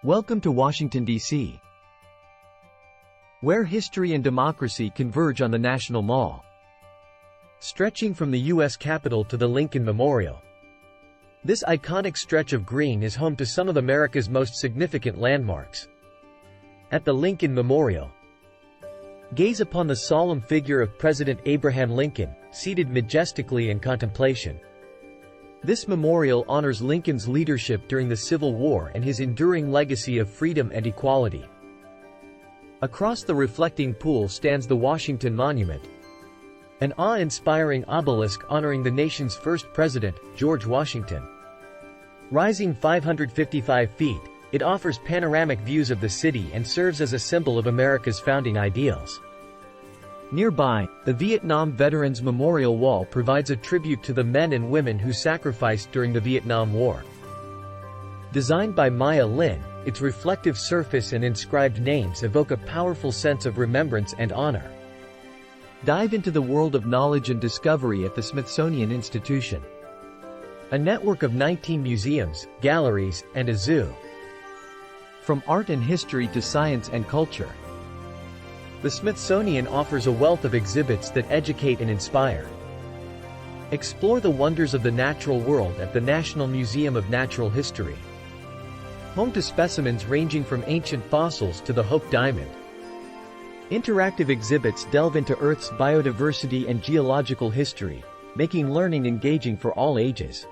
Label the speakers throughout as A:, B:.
A: Welcome to Washington, D.C., where history and democracy converge on the National Mall,
B: stretching from the U.S. Capitol to the Lincoln Memorial. This iconic stretch of green is home to some of America's most significant landmarks. At the Lincoln Memorial, gaze upon the solemn figure of President Abraham Lincoln, seated majestically in contemplation. This memorial honors Lincoln's leadership during the Civil War and his enduring legacy of freedom and equality. Across the reflecting pool stands the Washington Monument, an awe-inspiring obelisk honoring the nation's first president, George Washington. Rising 555 feet, it offers panoramic views of the city and serves as a symbol of America's founding ideals. Nearby, the Vietnam Veterans Memorial Wall provides a tribute to the men and women who sacrificed during the Vietnam War. Designed by Maya Lin, its reflective surface and inscribed names evoke a powerful sense of remembrance and honor. Dive into the world of knowledge and discovery at the Smithsonian Institution, a network of 19 museums, galleries, and a zoo. From art and history to science and culture, the Smithsonian offers a wealth of exhibits that educate and inspire. Explore the wonders of the natural world at the National Museum of Natural History, home to specimens ranging from ancient fossils to the Hope Diamond. Interactive exhibits delve into Earth's biodiversity and geological history, making learning engaging for all ages.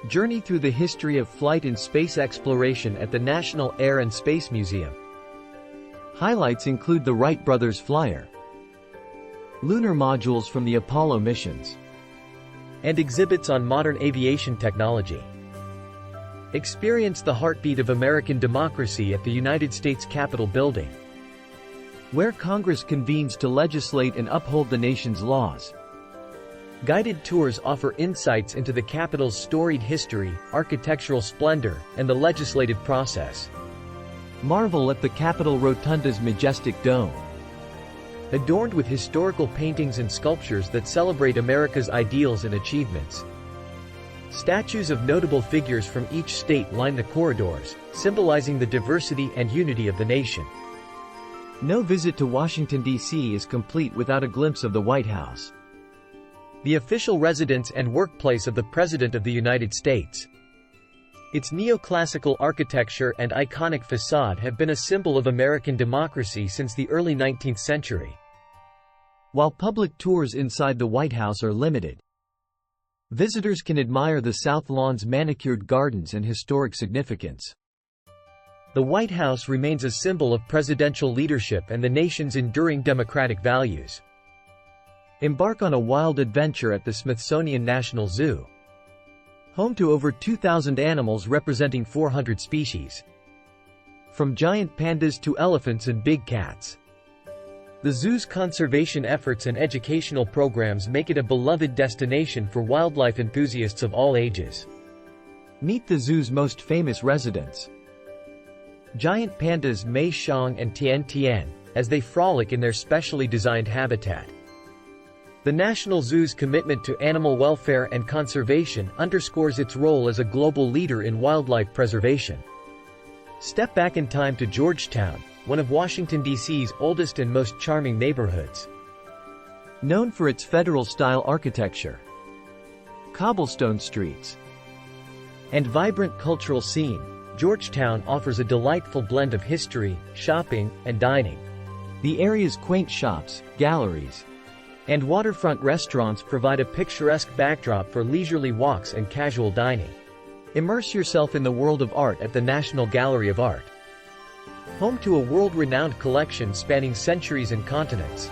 B: Journey through the history of flight and space exploration at the National Air and Space Museum. Highlights include the Wright brothers flyer, lunar modules from the Apollo missions, and exhibits on modern aviation technology. Experience the heartbeat of American democracy at the United States Capitol building, where Congress convenes to legislate and uphold the nation's laws. Guided tours offer insights into the Capitol's storied history, architectural splendor, and the legislative process. Marvel at the Capitol Rotunda's majestic dome, adorned with historical paintings and sculptures that celebrate America's ideals and achievements. Statues of notable figures from each state line the corridors, symbolizing the diversity and unity of the nation. No visit to Washington, D.C. is complete without a glimpse of the White House, the official residence and workplace of the President of the United States. Its neoclassical architecture and iconic facade have been a symbol of American democracy since the early 19th century. While public tours inside the White House are limited, visitors can admire the South Lawn's manicured gardens and historic significance. The White House remains a symbol of presidential leadership and the nation's enduring democratic values. Embark on a wild adventure at the Smithsonian National Zoo, home to over 2,000 animals representing 400 species, from giant pandas to elephants and big cats. The zoo's conservation efforts and educational programs make it a beloved destination for wildlife enthusiasts of all ages. Meet the zoo's most famous residents, giant pandas Mei Xiang and Tian Tian, as they frolic in their specially designed habitat. The National Zoo's commitment to animal welfare and conservation underscores its role as a global leader in wildlife preservation. Step back in time to Georgetown, one of Washington, D.C.'s oldest and most charming neighborhoods. Known for its Federal-style architecture, cobblestone streets, and vibrant cultural scene, Georgetown offers a delightful blend of history, shopping, and dining. The area's quaint shops, galleries, and waterfront restaurants provide a picturesque backdrop for leisurely walks and casual dining. Immerse yourself in the world of art at the National Gallery of Art, home to a world-renowned collection spanning centuries and continents.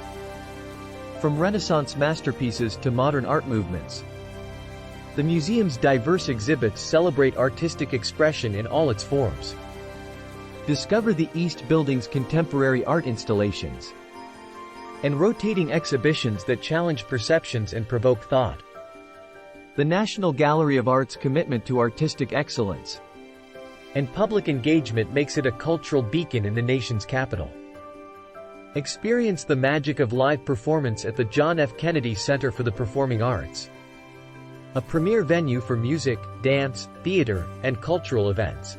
B: From Renaissance masterpieces to modern art movements, the museum's diverse exhibits celebrate artistic expression in all its forms. Discover the East Building's contemporary art installations and rotating exhibitions that challenge perceptions and provoke thought. The National Gallery of Art's commitment to artistic excellence and public engagement makes it a cultural beacon in the nation's capital. Experience the magic of live performance at the John F. Kennedy Center for the Performing Arts, a premier venue for music, dance, theater, and cultural events.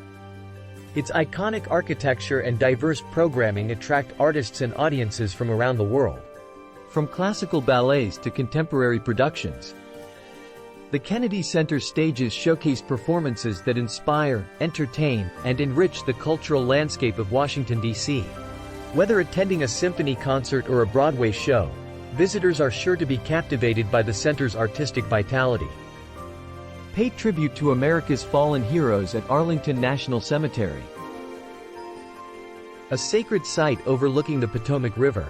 B: Its iconic architecture and diverse programming attract artists and audiences from around the world.
A: From classical ballets to contemporary productions, the Kennedy Center stages showcase performances that inspire, entertain, and enrich the cultural landscape of Washington, D.C. Whether attending a symphony concert or a Broadway show, visitors are sure to be captivated by the center's artistic vitality. Pay tribute to America's fallen heroes at Arlington National Cemetery, a sacred site overlooking the Potomac River.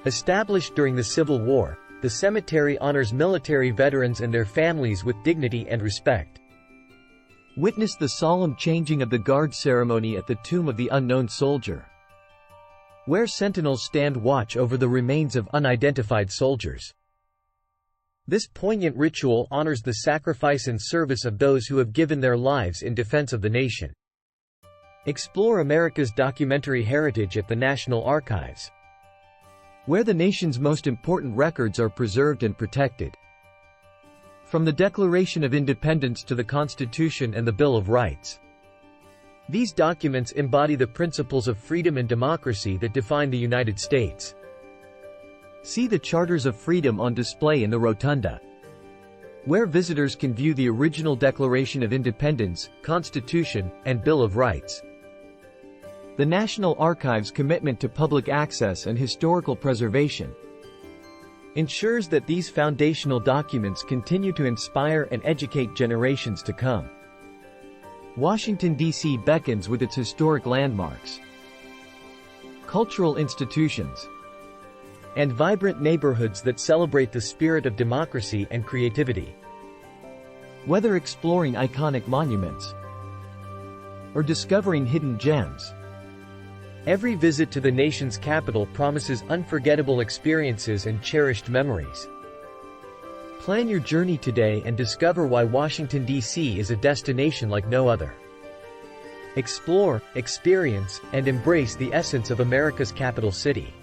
A: Established during the Civil War, the cemetery honors military veterans and their families with dignity and respect. Witness the solemn changing of the guard ceremony at the Tomb of the Unknown Soldier, where sentinels stand watch over the remains of unidentified soldiers. This poignant ritual honors the sacrifice and service of those who have given their lives in defense of the nation. Explore America's documentary heritage at the National Archives, where the nation's most important records are preserved and protected. From the Declaration of Independence to the Constitution and the Bill of Rights, these documents embody the principles of freedom and democracy that define the United States. See the Charters of Freedom on display in the Rotunda, where visitors can view the original Declaration of Independence, Constitution, and Bill of Rights. The National Archives' commitment to public access and historical preservation ensures that these foundational documents continue to inspire and educate generations to come. Washington, D.C. beckons with its historic landmarks, cultural institutions, and vibrant neighborhoods that celebrate the spirit of democracy and creativity. Whether exploring iconic monuments or discovering hidden gems, every visit to the nation's capital promises unforgettable experiences and cherished memories. Plan your journey today and discover why Washington, D.C. is a destination like no other. Explore, experience, and embrace the essence of America's capital city.